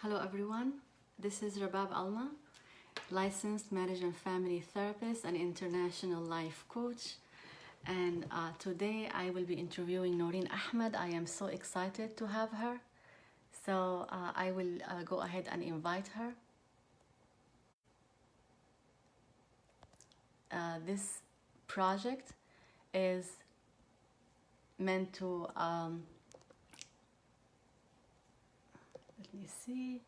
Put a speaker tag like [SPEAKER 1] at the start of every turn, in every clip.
[SPEAKER 1] Hello everyone, this is Rabab Alma, licensed marriage and family therapist and international life coach. And today I will be interviewing Naureen Ahmed. I am so excited to have her. So I will go ahead and invite her. This project is meant to let me see.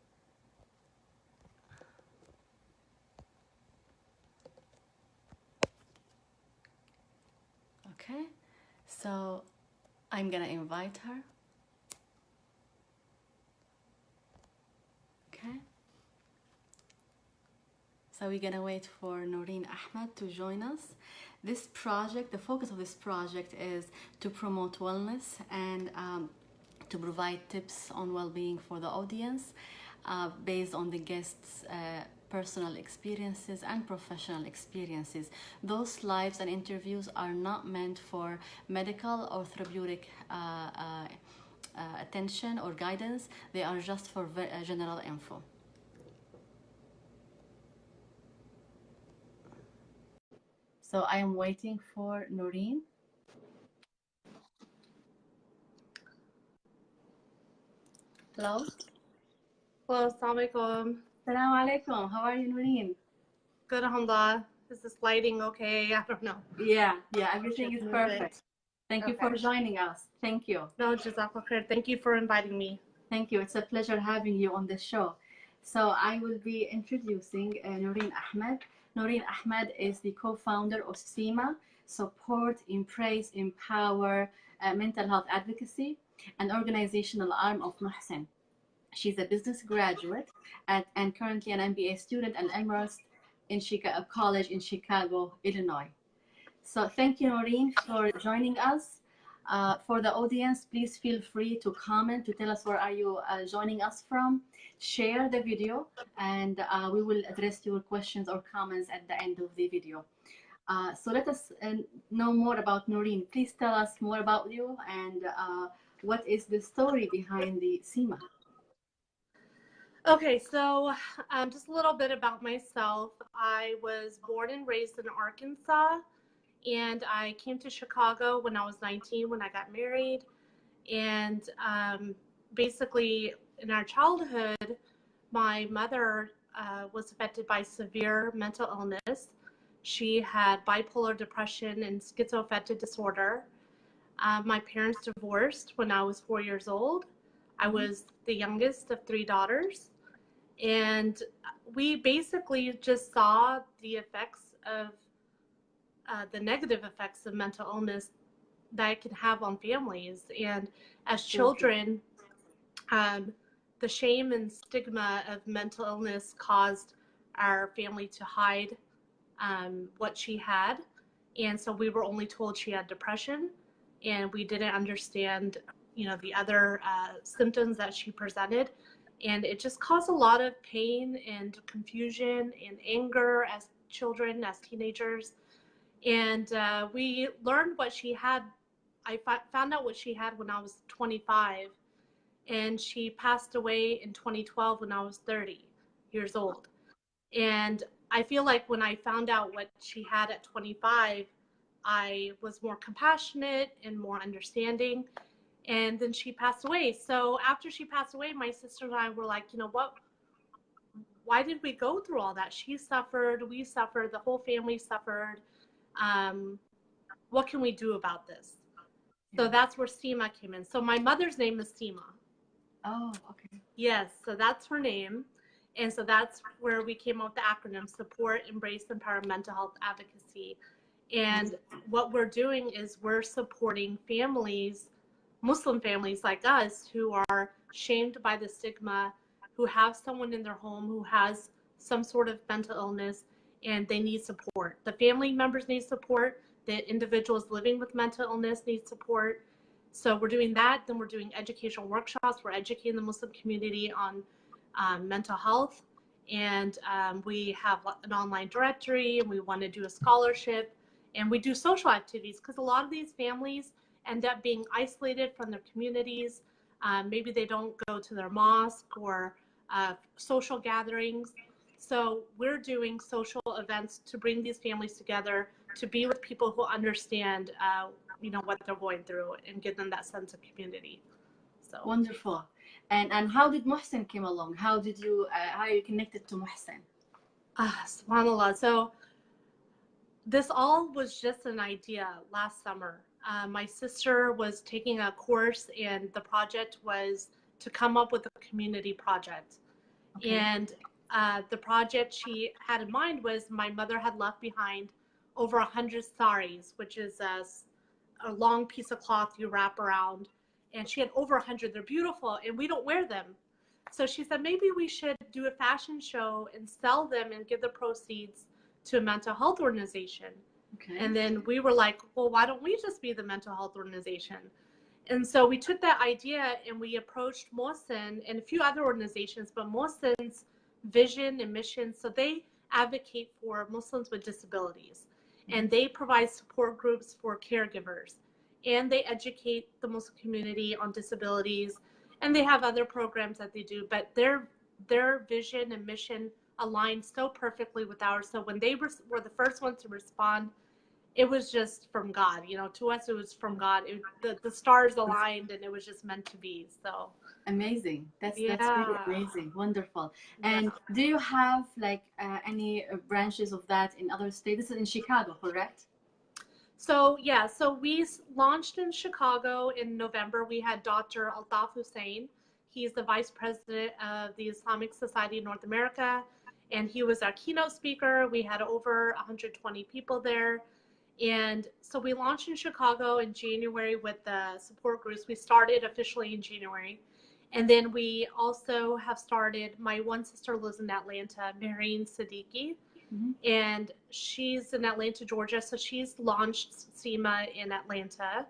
[SPEAKER 1] Okay, so I'm gonna invite her. Okay, so we're gonna wait for Naureen Ahmed to join us. This project, the focus of this project is to promote wellness and to provide tips on well-being for the audience based on the guests' personal experiences and professional experiences. Those lives and interviews are not meant for medical or therapeutic attention or guidance. They are just for general info. So I am waiting for Naureen. Hello.
[SPEAKER 2] Hello, assalamu alaikum.
[SPEAKER 1] Assalamu alaikum. How are you, Naureen?
[SPEAKER 2] Good, alhamdulillah. Is this lighting okay? I don't know.
[SPEAKER 1] Yeah, everything is perfect. Thank you for joining us. Thank you.
[SPEAKER 2] No, Jazakallah khair. Thank you for inviting me.
[SPEAKER 1] Thank you. It's a pleasure having you on the show. So I will be introducing Naureen Ahmed. Naureen Ahmed is the co-founder of SEMA, Support, Embrace, Empower Mental Health Advocacy, an organizational arm of Muhsin. She's a business graduate and currently an MBA student at Emerald in Chicago College in Chicago, Illinois. So thank you, Naureen, for joining us. For the audience, please feel free to comment, to tell us where are you joining us from. Share the video, and we will address your questions or comments at the end of the video. So let us know more about Naureen. Please tell us more about you and what is the story behind the SEMA.
[SPEAKER 2] Okay, so just a little bit about myself. I was born and raised in Arkansas, and I came to Chicago when I was 19 when I got married. And basically, in our childhood, my mother was affected by severe mental illness. She had bipolar depression and schizoaffective disorder. My parents divorced when I was 4 years old. I was the youngest of 3 daughters. And we basically just saw the effects of the negative effects of mental illness that it can have on families. And as children, the shame and stigma of mental illness caused our family to hide what she had. And so we were only told she had depression, and we didn't understand, the other symptoms that she presented. And it just caused a lot of pain and confusion and anger as children, as teenagers. And we learned what she had. I found out what she had when I was 25, and she passed away in 2012 when I was 30 years old. And I feel like when I found out what she had at 25, I was more compassionate and more understanding. And then she passed away. So after she passed away, my sister and I were like, what? Why did we go through all that? She suffered, we suffered, the whole family suffered. What can we do about this? So that's where SEMA came in. So my mother's name is SEMA.
[SPEAKER 1] Oh, okay.
[SPEAKER 2] Yes, so that's her name. And so that's where we came up with the acronym Support, Embrace, Empower Mental Health Advocacy. And what we're doing is we're supporting families, Muslim families like us, who are shamed by the stigma, who have someone in their home who has some sort of mental illness, and they need support. The family members need support. The individuals living with mental illness need support. So we're doing that. Then we're doing educational workshops. We're educating the Muslim community on mental health. And we have an online directory, and we want to do a scholarship. And we do social activities because a lot of these families end up being isolated from their communities. Maybe they don't go to their mosque or social gatherings. So we're doing social events to bring these families together, to be with people who understand, what they're going through, and give them that sense of community. So
[SPEAKER 1] wonderful. And how did Mohsen came along? How did you how you connected to Mohsen?
[SPEAKER 2] SubhanAllah. So this all was just an idea last summer. My sister was taking a course, and the project was to come up with a community project. Okay. And the project she had in mind was my mother had left behind over 100 saris, which is a long piece of cloth you wrap around. And she had over 100. They're beautiful, and we don't wear them. So she said, maybe we should do a fashion show and sell them and give the proceeds to a mental health organization. Okay. And then we were like, well, why don't we just be the mental health organization? And so we took that idea and we approached Mohsen and a few other organizations, but Mohsen's vision and mission, so they advocate for Muslims with disabilities, and they provide support groups for caregivers, and they educate the Muslim community on disabilities, and they have other programs that they do, but their vision and mission aligned so perfectly with ours. So when they were the first ones to respond, it was just from God. To us, it was from God. The stars aligned, and it was just meant to be. So
[SPEAKER 1] amazing. That's really amazing. Wonderful. And do you have like any branches of that in other states? This is in Chicago, correct?
[SPEAKER 2] So we launched in Chicago in November. We had Dr. Altaf Hussein. He's the vice president of the Islamic Society of North America, and he was our keynote speaker. We had over 120 people there. And so we launched in Chicago in January with the support groups. We started officially in January. And then we also have started, my one sister lives in Atlanta, Naureens Story. Mm-hmm. And she's in Atlanta, Georgia. So she's launched SEMA in Atlanta.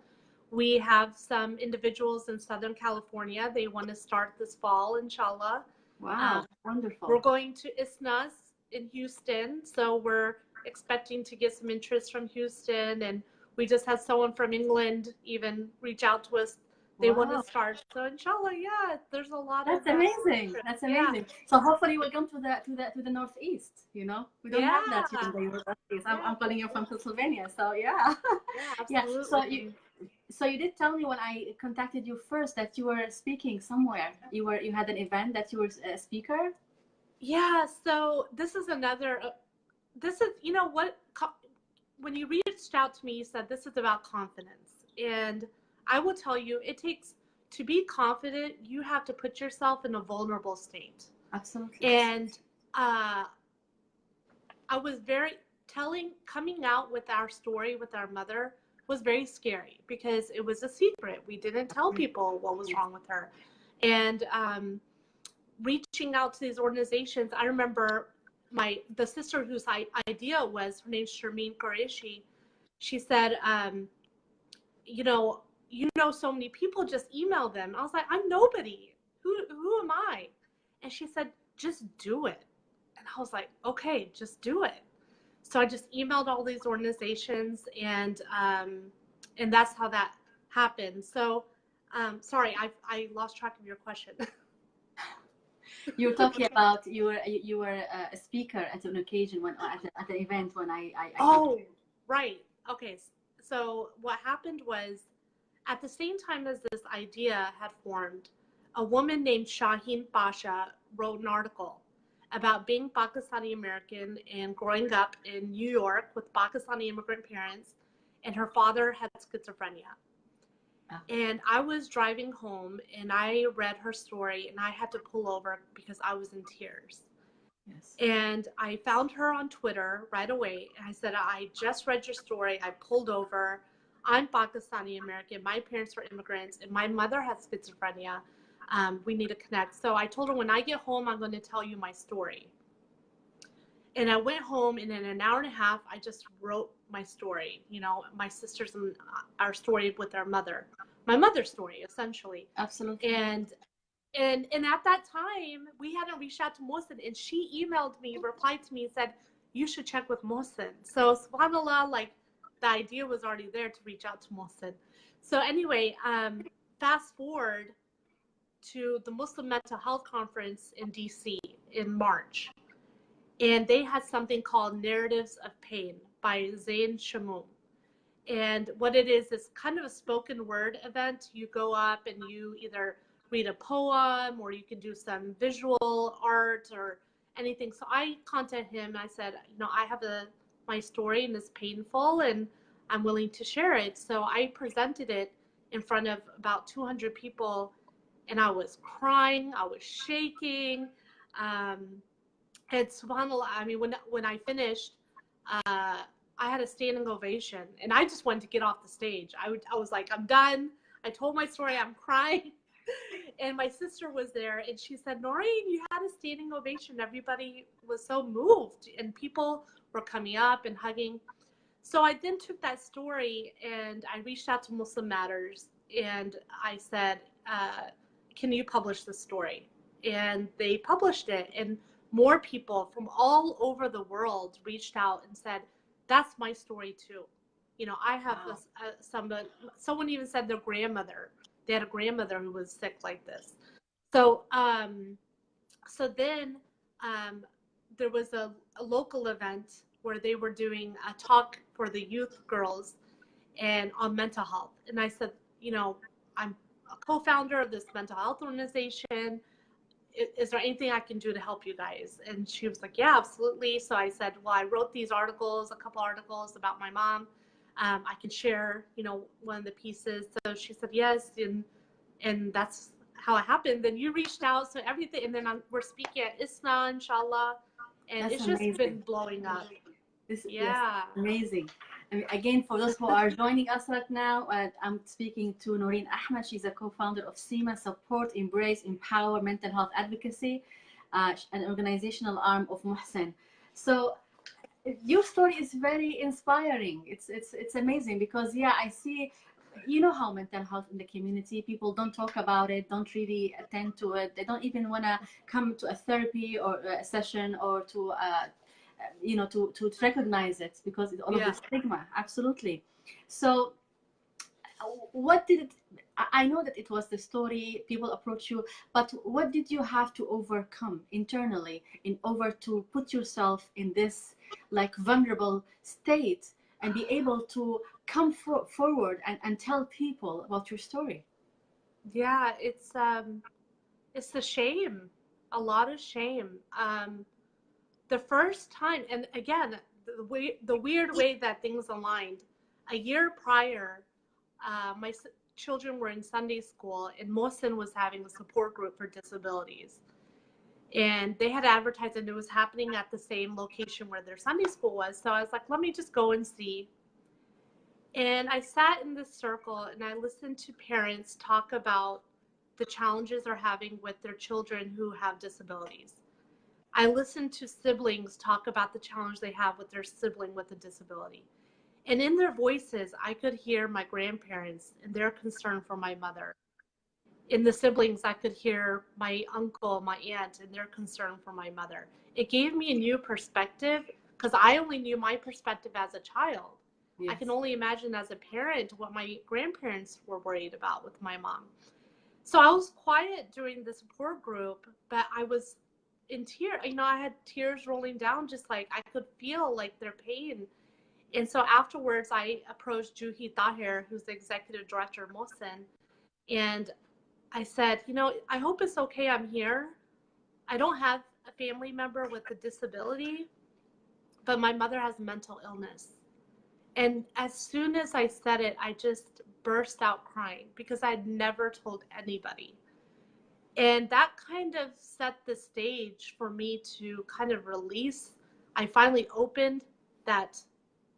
[SPEAKER 2] We have some individuals in Southern California. They want to start this fall, inshallah.
[SPEAKER 1] Wow, wonderful.
[SPEAKER 2] We're going to ISNAS in Houston. So we're expecting to get some interest from Houston, and we just had someone from England even reach out to us. They want to start, so inshallah, there's a lot.
[SPEAKER 1] That's amazing. That's amazing. So hopefully we'll come to the Northeast. We don't have that here in the Northeast. I'm calling you from Pennsylvania, so absolutely. So you did tell me when I contacted you first that you were speaking somewhere. You had an event that you were a speaker.
[SPEAKER 2] Yeah. So this is another. This is, when you reached out to me, you said this is about confidence. And I will tell you, to be confident, you have to put yourself in a vulnerable state.
[SPEAKER 1] Absolutely.
[SPEAKER 2] And I was coming out with our story with our mother was very scary because it was a secret. We didn't tell people what was wrong with her. And reaching out to these organizations, I remember the sister whose idea was, her name's Sharmeen Qureshi, she said, so many people, just email them. I was like, I'm nobody. Who am I? And she said, just do it. And I was like, okay, just do it. So I just emailed all these organizations, and that's how that happened. So sorry, I lost track of your question.
[SPEAKER 1] You were talking about you were a speaker at an occasion at the event when I
[SPEAKER 2] right. Okay. So what happened was, at the same time as this idea had formed, a woman named Shaheen Pasha wrote an article about being Pakistani American and growing up in New York with Pakistani immigrant parents, and her father had schizophrenia. And I was driving home and I read her story, and I had to pull over because I was in tears. Yes. And I found her on Twitter right away. And I said, I just read your story. I pulled over. I'm Pakistani American. My parents were immigrants, and my mother has schizophrenia. We need to connect. So I told her, when I get home, I'm going to tell you my story. And I went home, and in an hour and a half, I just wrote my story, my sisters and our story with our mother, my mother's story, essentially.
[SPEAKER 1] Absolutely.
[SPEAKER 2] And at that time, we hadn't reached out to Mohsen, and she replied to me and said, you should check with Mohsen. So subhanAllah, like, the idea was already there to reach out to Mohsen. So anyway, fast forward, to the Muslim Mental Health Conference in DC in March. And they had something called Narratives of Pain by Zain Shamoum. And what it is kind of a spoken word event. You go up and you either read a poem or you can do some visual art or anything. So I contacted him and I said, I have my story and it's painful and I'm willing to share it. So I presented it in front of about 200 people and I was crying, I was shaking. And subhanAllah, I mean, when I finished, I had a standing ovation and I just wanted to get off the stage. I was like, I'm done. I told my story, I'm crying. And my sister was there and she said, Naureen, you had a standing ovation. Everybody was so moved and people were coming up and hugging. So I then took that story and I reached out to Muslim Matters and I said, can you publish this story? And they published it, and more people from all over the world reached out and said, that's my story too. I have someone even said their grandmother, they had a grandmother who was sick like this. So then there was a local event where they were doing a talk for the youth girls and on mental health. And I said, I'm a co-founder of this mental health organization. Is there anything I can do to help you guys? And she was like, yeah, absolutely. So I said, well, I wrote these articles, a couple articles about my mom. I can share, one of the pieces. So she said, yes. And that's how it happened. Then you reached out. So everything. And then we're speaking at ISNA, inshallah. And that's it's amazing. Just been blowing up.
[SPEAKER 1] Yes, amazing. And again, for those who are joining us right now, I'm speaking to Naureen Ahmed. She's a co-founder of SEMA, Support, Embrace, Empower Mental Health Advocacy, an organizational arm of Muhsin. So your story is very inspiring. It's amazing because, yeah, I see, how mental health in the community, people don't talk about it, don't really attend to it. They don't even want to come to a therapy or a session or to to recognize it because it's all of the stigma. Absolutely. So what did it, I know that it was the story, people approach you, but what did you have to overcome internally in order to put yourself in this like vulnerable state and be able to come forward and tell people about your story?
[SPEAKER 2] Yeah, it's the shame, a lot of shame. The first time, and again, the weird way that things aligned, a year prior, my children were in Sunday school and Mohsen was having a support group for disabilities. And they had advertised and it was happening at the same location where their Sunday school was. So I was like, let me just go and see. And I sat in this circle and I listened to parents talk about the challenges they're having with their children who have disabilities. I listened to siblings talk about the challenge they have with their sibling with a disability. And in their voices, I could hear my grandparents and their concern for my mother. In the siblings, I could hear my uncle, my aunt, and their concern for my mother. It gave me a new perspective because I only knew my perspective as a child. Yes. I can only imagine as a parent what my grandparents were worried about with my mom. So I was quiet during the support group, but I was in tears. I had tears rolling down, just like I could feel like their pain. And so afterwards, I approached Juhi Tahir, who's the executive director of Mohsen, and I said, I hope it's okay I'm here. I don't have a family member with a disability, but my mother has mental illness. And as soon as I said it, I just burst out crying because I'd never told anybody. And that kind of set the stage for me to kind of release. I finally opened that,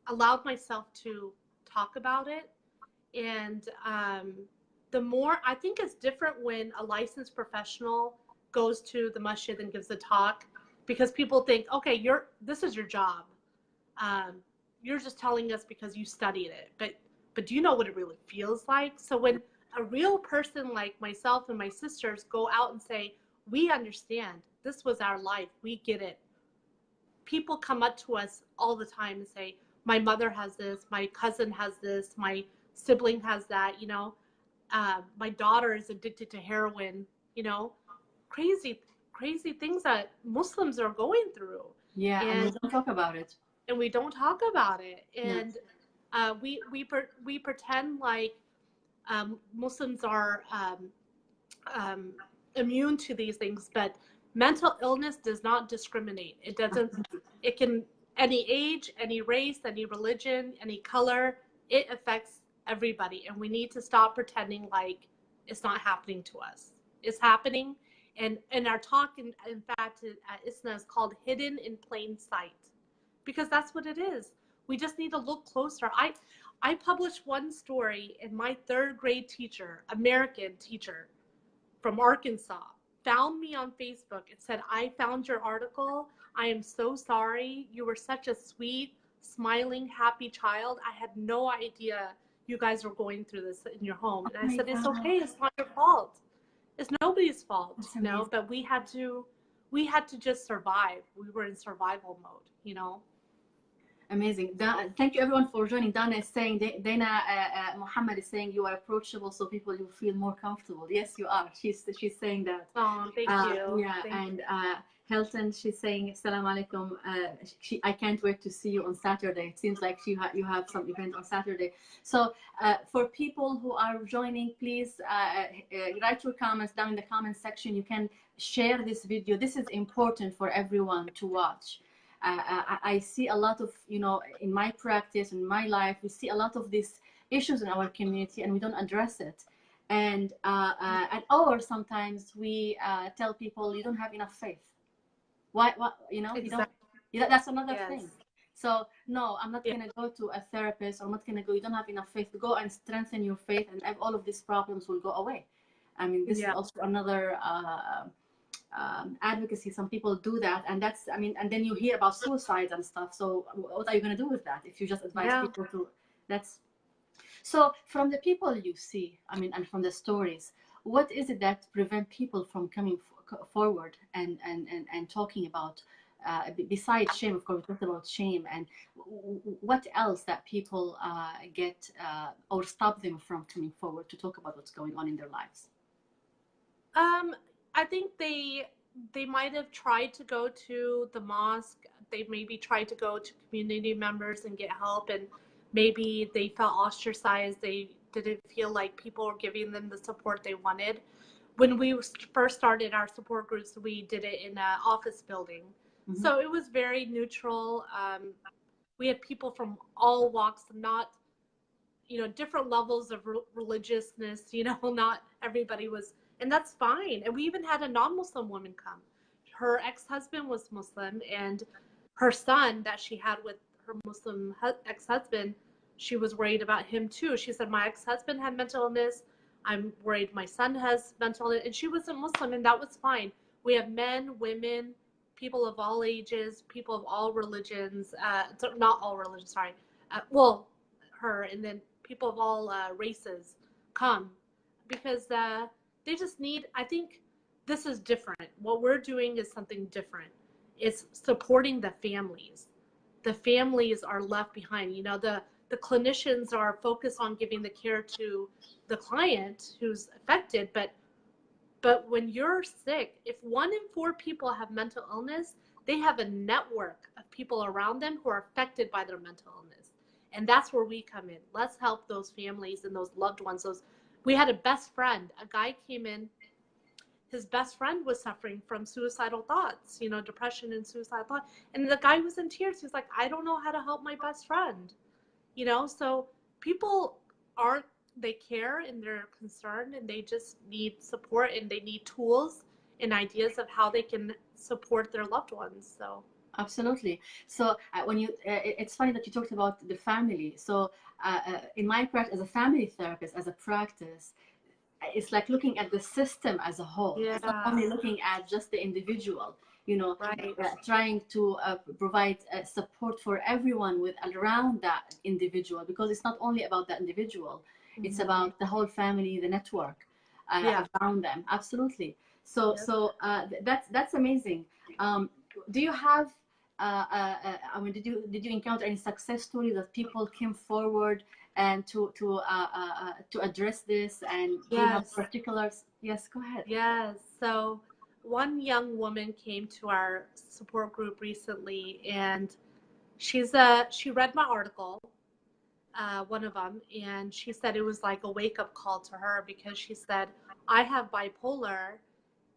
[SPEAKER 2] allowed myself to talk about it. And the more, I think it's different when a licensed professional goes to the masjid and gives a talk, because people think, okay, this is your job. You're just telling us because you studied it, but do you know what it really feels like? So when a real person like myself and my sisters go out and say, we understand, this was our life, we get it. People come up to us all the time and say, my mother has this, my cousin has this, my sibling has that, my daughter is addicted to heroin you know, crazy things that Muslims are going through.
[SPEAKER 1] Yeah, and we don't talk about it.
[SPEAKER 2] And we don't talk about it.
[SPEAKER 1] Yes.
[SPEAKER 2] And we pretend like Muslims are immune to these things, but mental illness does not discriminate. It doesn't. It can any age, any race, any religion, any color. It affects everybody, and we need to stop pretending like it's not happening to us. It's happening, and our talk, in fact, at ISNA is called "Hidden in Plain Sight," because that's what it is. We just need to look closer. I published one story, and my third grade teacher, American teacher from Arkansas, found me on Facebook and said, I found your article. I am so sorry. You were such a sweet, smiling, happy child. I had no idea you guys were going through this in your home. And I said, it's okay. It's not your fault. It's nobody's fault, you know, but we had to just survive. We were in survival mode, you know.
[SPEAKER 1] Amazing. Thank you everyone for joining. Dana is saying, Dana Muhammad is saying you are approachable so people will feel more comfortable. Yes, you are. She's saying that.
[SPEAKER 2] Oh, thank you.
[SPEAKER 1] Yeah,
[SPEAKER 2] thank
[SPEAKER 1] and Hilton, she's saying, Assalamu alaikum. I can't wait to see you on Saturday. It seems like you have some event on Saturday. So for people who are joining, please write your comments down in the comment section. You can share this video. This is important for everyone to watch. I see a lot of, you know, in my practice, in my life, we see a lot of these issues in our community and we don't address it. And or sometimes we tell people you don't have enough faith. Why, you know,
[SPEAKER 2] Exactly.
[SPEAKER 1] you don't, that's another
[SPEAKER 2] Yes.
[SPEAKER 1] thing. So no, I'm not going to go to a therapist, or I'm not going to go, you don't have enough faith. Go and strengthen your faith and all of these problems will go away. I mean, this is also another advocacy. Some people do that, and that's, I mean, and then you hear about suicides and stuff. So what are you going to do with that if you just advise people to? That's so. From the people you see, I mean, and from the stories, what is it that prevent people from coming forward and talking about? Besides shame, of course, we talked about shame, and what else that people get or stop them from coming forward to talk about what's going on in their lives?
[SPEAKER 2] I think they might have tried to go to the mosque. They maybe tried to go to community members and get help, and maybe they felt ostracized. They didn't feel like people were giving them the support they wanted. When we first started our support groups, we did it in an office building. Mm-hmm. So it was very neutral. We had people from all walks, not, you know, different levels of religiousness, you know, not everybody was, and that's fine. And we even had a non-Muslim woman come. Her ex-husband was Muslim, and her son that she had with her Muslim ex-husband, she was worried about him too. She said, my ex-husband had mental illness. I'm worried my son has mental illness. And she wasn't Muslim, and that was fine. We have men, women, people of all ages, people of all religions, not all religions, sorry. Well, her, and then people of all races come, because they just need, I think this is different. What we're doing is something different. It's supporting the families. The families are left behind. You know, the clinicians are focused on giving the care to the client who's affected, but when you're sick, if 1 in 4 people have mental illness, they have a network of people around them who are affected by their mental illness. And that's where we come in. Let's help those families and those loved ones. We had a best friend. A guy came in, his best friend was suffering from suicidal thoughts, you know, depression and suicidal thoughts. And the guy was in tears. He was like, I don't know how to help my best friend. You know, so people they care and they're concerned, and they just need support, and they need tools and ideas of how they can support their loved ones. So
[SPEAKER 1] absolutely. So when you it's funny that you talked about the family. So in my practice as a family therapist, as a practice, it's like looking at the system as a whole. It's not only looking at just the individual, you know, trying to provide support for everyone with around that individual, because it's not only about that individual. It's about the whole family, the network around them. Absolutely. So that's amazing. Do you have I mean, did you encounter any success stories that people came forward and to address this, and do you have particulars? Yes, go ahead.
[SPEAKER 2] Yes. So one young woman came to our support group recently, and she read my article, one of them, and she said it was like a wake up call to her because she said, I have bipolar,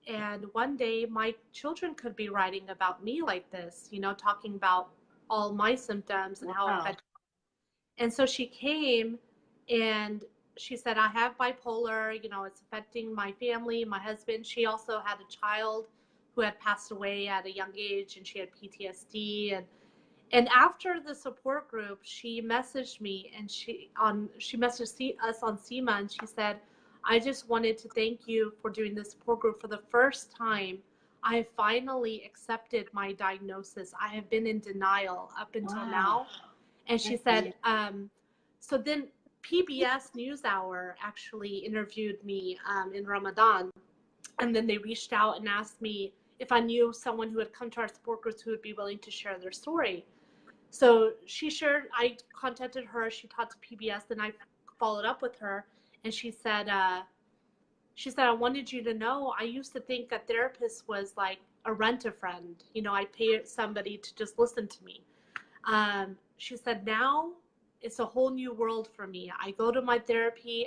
[SPEAKER 2] and one day my children could be writing about me like this, talking about all my symptoms and how it
[SPEAKER 1] Wow.
[SPEAKER 2] affects. And so she came and she said, I have bipolar, it's affecting my family, my husband. She also had a child who had passed away at a young age, and she had PTSD. And after the support group, she messaged me, and she messaged us on SEMA, and she said, I just wanted to thank you for doing this support group. For the first time, I have finally accepted my diagnosis. I have been in denial up until
[SPEAKER 1] Wow.
[SPEAKER 2] now. And she
[SPEAKER 1] That's
[SPEAKER 2] said,
[SPEAKER 1] amazing.
[SPEAKER 2] so then PBS NewsHour actually interviewed me in Ramadan. And then they reached out and asked me if I knew someone who had come to our support groups who would be willing to share their story. So I contacted her, she talked to PBS, and I followed up with her. And she said, I wanted you to know, I used to think a therapist was like a rent-a-friend. I pay somebody to just listen to me. She said, now it's a whole new world for me. I go to my therapy.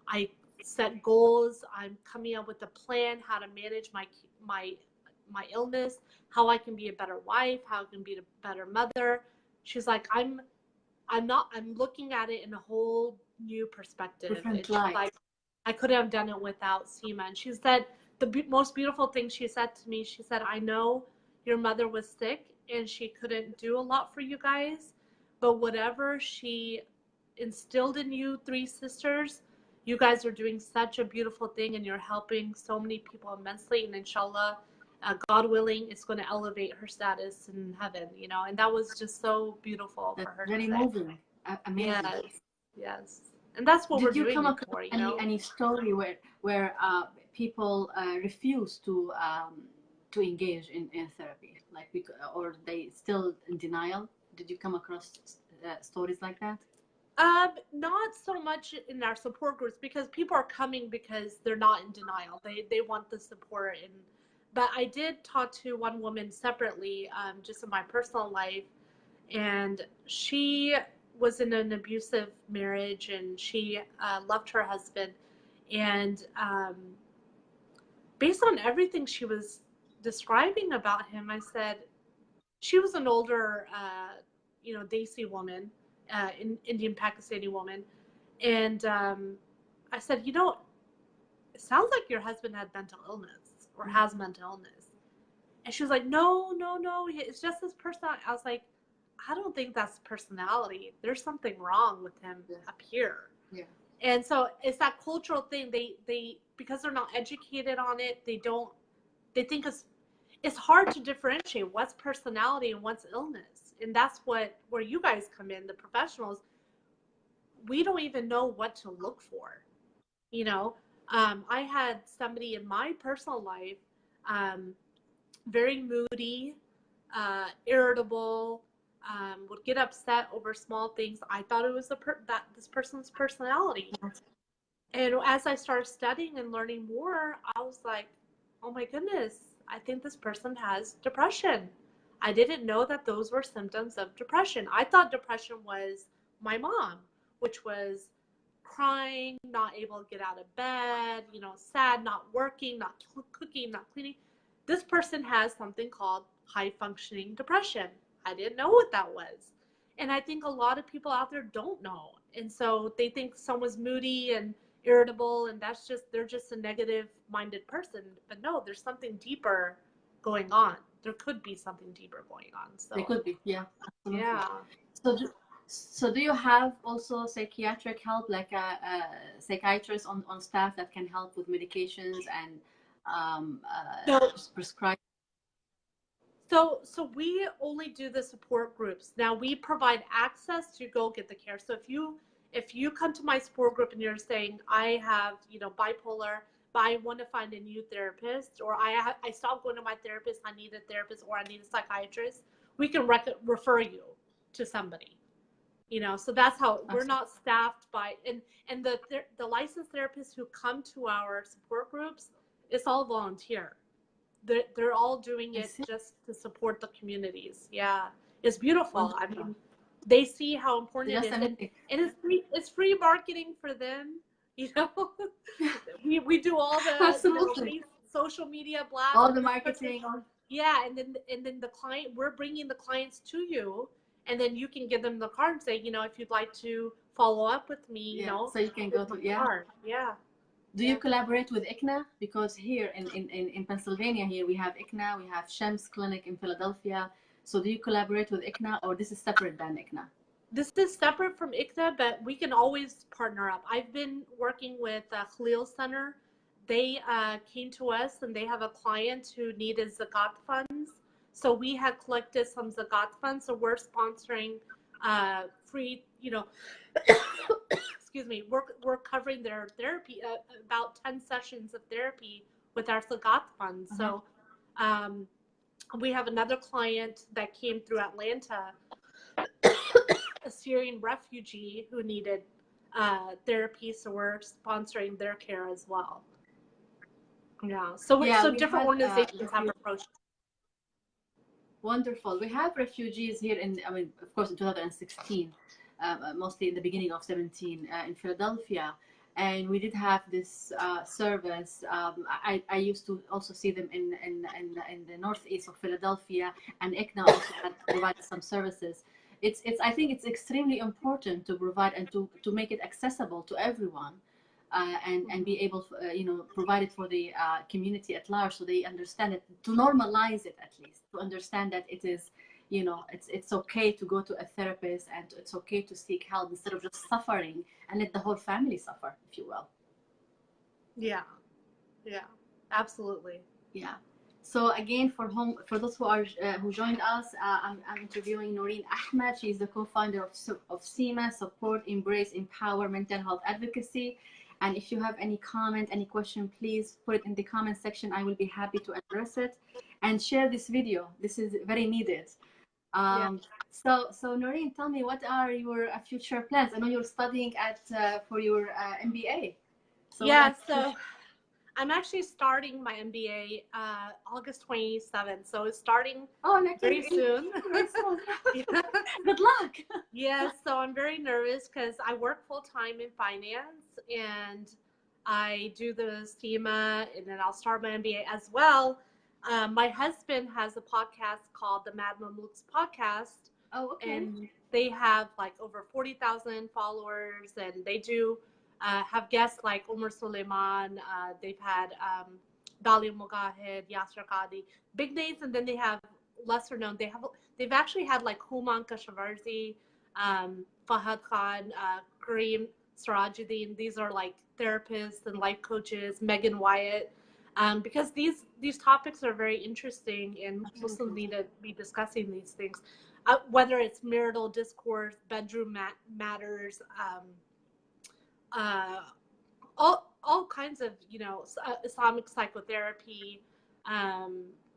[SPEAKER 2] I set goals. I'm coming up with a plan how to manage my illness, how I can be a better wife, how I can be a better mother. She's like, I'm looking at it in a whole new perspective. And
[SPEAKER 1] Different
[SPEAKER 2] she's
[SPEAKER 1] life.
[SPEAKER 2] like, I couldn't have done it without SEMA. And she said, the most beautiful thing she said to me, she said, I know your mother was sick and she couldn't do a lot for you guys, but whatever she instilled in you three sisters, you guys are doing such a beautiful thing, and you're helping so many people immensely. And inshallah, God willing, it's going to elevate her status in heaven, and that was just so beautiful for
[SPEAKER 1] That's
[SPEAKER 2] her to
[SPEAKER 1] very
[SPEAKER 2] say.
[SPEAKER 1] moving. Amazing.
[SPEAKER 2] Yes, yes. And that's what we're
[SPEAKER 1] Did you
[SPEAKER 2] doing
[SPEAKER 1] come
[SPEAKER 2] it
[SPEAKER 1] across
[SPEAKER 2] for,
[SPEAKER 1] any story where people refuse to engage in therapy, like or they still in denial? Did you come across stories like that?
[SPEAKER 2] Not so much in our support groups because people are coming because they're not in denial. They want the support. But I did talk to one woman separately, just in my personal life, and she was in an abusive marriage, and she left her husband. And based on everything she was describing about him, I said, she was an older, Desi woman, Indian Pakistani woman, and I said, it sounds like your husband had mental illness or has mental illness. And she was like, no, no, no, it's just his personality. I was like, I don't think that's personality. There's something wrong with him up here.
[SPEAKER 1] Yeah.
[SPEAKER 2] And so it's that cultural thing. They because they're not educated on it, they think it's hard to differentiate what's personality and what's illness. And that's where you guys come in, the professionals. We don't even know what to look for. I had somebody in my personal life, very moody, irritable, would get upset over small things. I thought it was this person's personality. And as I started studying and learning more, I was like, oh my goodness, I think this person has depression. I didn't know that those were symptoms of depression. I thought depression was my mom, which was crying, not able to get out of bed, sad, not working, not cooking, not cleaning. This person has something called high functioning depression. I didn't know what that was. And I think a lot of people out there don't know. And so they think someone's moody and irritable, and they're just a negative minded person. But no, there's something deeper going on. There could be something deeper going on. So
[SPEAKER 1] They could be, yeah, absolutely.
[SPEAKER 2] yeah.
[SPEAKER 1] So do you have also psychiatric help, like a psychiatrist on staff that can help with medications and
[SPEAKER 2] So
[SPEAKER 1] prescribe?
[SPEAKER 2] So we only do the support groups. Now we provide access to go get the care. So if you come to my support group and you're saying I have bipolar, but I want to find a new therapist, or I stopped going to my therapist, I need a therapist, or I need a psychiatrist, we can refer you to somebody. You know, so that's how we're
[SPEAKER 1] Absolutely.
[SPEAKER 2] not staffed by, and the licensed therapists who come to our support groups, it's all volunteer. They're all doing
[SPEAKER 1] I
[SPEAKER 2] it
[SPEAKER 1] see.
[SPEAKER 2] just to support the communities. Yeah, it's beautiful. I
[SPEAKER 1] Wonderful.
[SPEAKER 2] mean, they see how important
[SPEAKER 1] Just
[SPEAKER 2] it is,
[SPEAKER 1] amazing.
[SPEAKER 2] and it's free marketing for them. You know, we do all the, you know,
[SPEAKER 1] Absolutely.
[SPEAKER 2] social media blast
[SPEAKER 1] All
[SPEAKER 2] and
[SPEAKER 1] the
[SPEAKER 2] this person,
[SPEAKER 1] marketing. All...
[SPEAKER 2] yeah, and then the client, we're bringing the clients to you, and then you can give them the card and say, you know, if you'd like to follow up with me, you
[SPEAKER 1] Yeah.
[SPEAKER 2] know,
[SPEAKER 1] So you can
[SPEAKER 2] here's
[SPEAKER 1] go
[SPEAKER 2] my
[SPEAKER 1] to, yeah.
[SPEAKER 2] card. Yeah,
[SPEAKER 1] Do you
[SPEAKER 2] yeah.
[SPEAKER 1] collaborate with ICNA? Because here in Pennsylvania, here we have ICNA, we have Shams Clinic in Philadelphia. So do you collaborate with ICNA or this is separate than ICNA?
[SPEAKER 2] This is separate from ICTA, but we can always partner up. I've been working with Khalil Center. They came to us and they have a client who needed Zakat funds. So we had collected some Zakat funds. So we're sponsoring free, you know, excuse me, we're covering their therapy, about 10 sessions of therapy with our Zakat funds.
[SPEAKER 1] Uh-huh.
[SPEAKER 2] So we have another client that came through Atlanta, a Syrian refugee who needed therapy, so we're sponsoring their care as well. Yeah, so
[SPEAKER 1] Yeah,
[SPEAKER 2] so
[SPEAKER 1] we
[SPEAKER 2] different
[SPEAKER 1] had
[SPEAKER 2] organizations have approached.
[SPEAKER 1] wonderful. We have refugees here in, I mean, of course, in 2016, mostly in the beginning of 17 in Philadelphia. And we did have this service. I used to also see them in the northeast of Philadelphia, and ICNA also had provided some services. I think it's extremely important to provide and to make it accessible to everyone. And be able to, you know, provide it for the community at large, so they understand it, to normalize it, at least to understand that it is, you know, it's okay to go to a therapist, and it's okay to seek help instead of just suffering and let the whole family suffer, if you will.
[SPEAKER 2] Yeah, yeah, absolutely.
[SPEAKER 1] Yeah. So again, for those who are who joined us, I'm interviewing Naureen Ahmed. She is the co-founder of SEMA, Support, Embrace, Empower Mental Health Advocacy. And if you have any comment, any question, please put it in the comment section. I will be happy to address it. And share this video. This is very needed.
[SPEAKER 2] Yeah,
[SPEAKER 1] So Naureen, tell me, what are your future plans? I know you're studying at for your MBA. So what are
[SPEAKER 2] yeah. So I'm actually starting my MBA August 27th. So it's starting
[SPEAKER 1] oh, next
[SPEAKER 2] very soon.
[SPEAKER 1] very soon.
[SPEAKER 2] Yeah.
[SPEAKER 1] Good luck.
[SPEAKER 2] Yes, so I'm very nervous because I work full time in finance and I do the SEMA and then I'll start my MBA as well. My husband has a podcast called the Mad Mamluks Podcast,
[SPEAKER 1] Oh, okay.
[SPEAKER 2] and they have like over 40,000 followers, and they do have guests like Omar Suleiman. They've had Dalia Mogahed, Yasser Qadi, big names, and then they have lesser known. They've actually had like Human Kashavarzi, Fahad Khan, Kareem Sirajuddin. These are like therapists and life coaches. Megan Wyatt, because these topics are very interesting, and Muslims need to be discussing these things, whether it's marital discourse, bedroom matters, uh, all kinds of, you know, Islamic psychotherapy.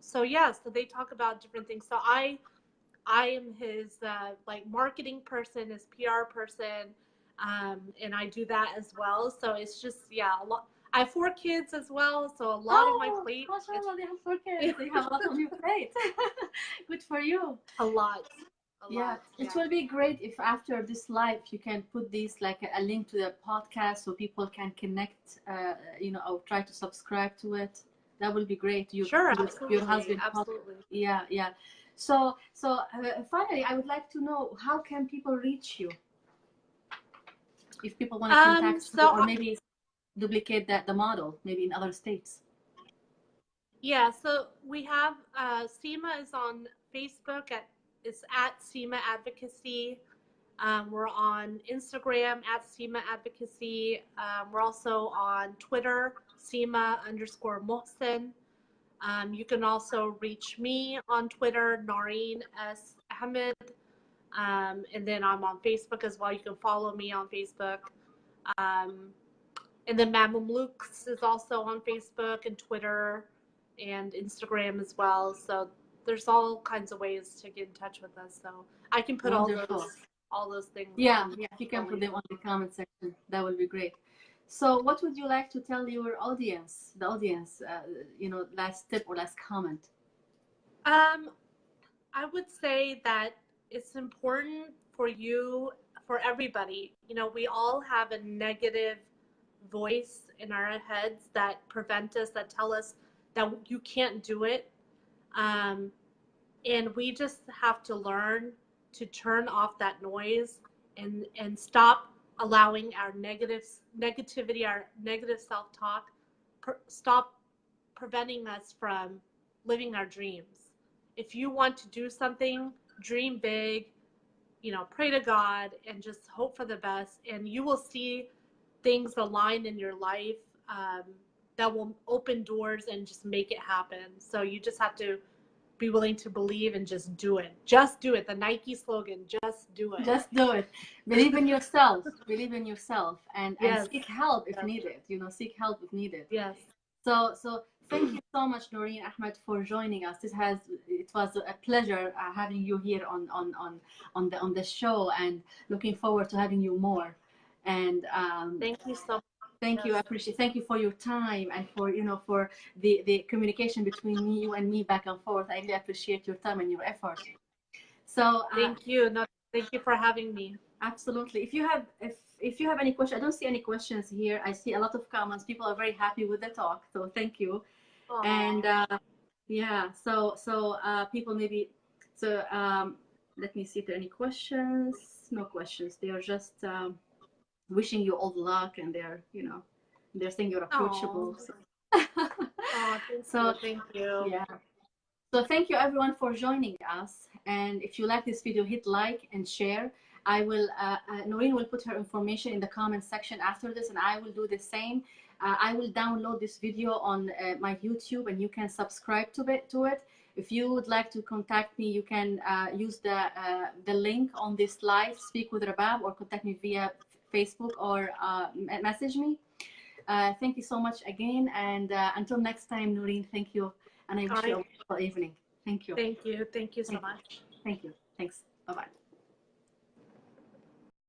[SPEAKER 2] So yeah, so they talk about different things. So I am his like marketing person, his PR person, and I do that as well. So it's just, yeah, a lot. I have 4 kids as well, so a lot on my
[SPEAKER 1] Oh,
[SPEAKER 2] plate.
[SPEAKER 1] mashallah, they have 4 kids. They have a lot on your plate. Good for you.
[SPEAKER 2] A lot,
[SPEAKER 1] Yeah, it
[SPEAKER 2] yeah.
[SPEAKER 1] will be great if after this live you can put this like a link to the podcast so people can connect, you know, or try to subscribe to it. That will be great.
[SPEAKER 2] Sure,
[SPEAKER 1] Your
[SPEAKER 2] absolutely,
[SPEAKER 1] husband.
[SPEAKER 2] absolutely.
[SPEAKER 1] Yeah, yeah. So finally, I would like to know, how can people reach you if people want to contact you,
[SPEAKER 2] So
[SPEAKER 1] or maybe duplicate the model maybe in other states.
[SPEAKER 2] yeah, so we have SEMA is on Facebook it's at SEMA Advocacy. We're on Instagram at SEMA Advocacy. We're also on Twitter, SEMA_Mohsen. You can also reach me on Twitter, Naureen S. Ahmed. And then I'm on Facebook as well. You can follow me on Facebook. And then Mamamlukes is also on Facebook and Twitter and Instagram as well. So there's all kinds of ways to get in touch with us. So I can put
[SPEAKER 1] Wonderful.
[SPEAKER 2] all those all those things.
[SPEAKER 1] Yeah, yeah. If you can put them on the comment section, that would be great. So, what would you like to tell your audience, the audience, last tip or last comment?
[SPEAKER 2] I would say that it's important for you, for everybody. You know, we all have a negative voice in our heads that prevent us, that tell us that you can't do it. And we just have to learn to turn off that noise and stop allowing our negativity, our negative self-talk, stop preventing us from living our dreams. If you want to do something, dream big, you know, pray to God and just hope for the best, and you will see things align in your life that will open doors and just make it happen. So you just have to be willing to believe and just do it. Just do it. The Nike slogan, just do it.
[SPEAKER 1] Just do it. Believe in yourself. Believe in yourself, and
[SPEAKER 2] Yes.
[SPEAKER 1] seek help if needed. You know, seek help if needed.
[SPEAKER 2] Yes.
[SPEAKER 1] So thank you so much, Naureen, Ahmed, for joining us. It was a pleasure having you here on the show, and looking forward to having you more. And
[SPEAKER 2] thank you so much.
[SPEAKER 1] Thank you. I appreciate. Thank you for your time and for the communication between you and me back and forth. I really appreciate your time and your effort. So
[SPEAKER 2] thank you. No, thank you for having me.
[SPEAKER 1] Absolutely. If you have any questions, I don't see any questions here. I see a lot of comments. People are very happy with the talk, so thank you. Aww. And yeah, so people maybe let me see if there are any questions. No questions. They are just wishing you all the luck, and they're saying you're approachable. So.
[SPEAKER 2] Thank you.
[SPEAKER 1] Yeah. So thank you everyone for joining us. And if you like this video, hit like and share. I will, Naureen will put her information in the comment section after this, and I will do the same. I will download this video on my YouTube, and you can subscribe to it. If you would like to contact me, you can use the link on this slide, Speak with Rabab, or contact me via Facebook or message me. Thank you so much again, and until next time, Naureen, thank you, and I wish you a wonderful evening. Thank you.
[SPEAKER 2] Thank you. Thank you so much.
[SPEAKER 1] Thank you. Thanks. Bye-bye.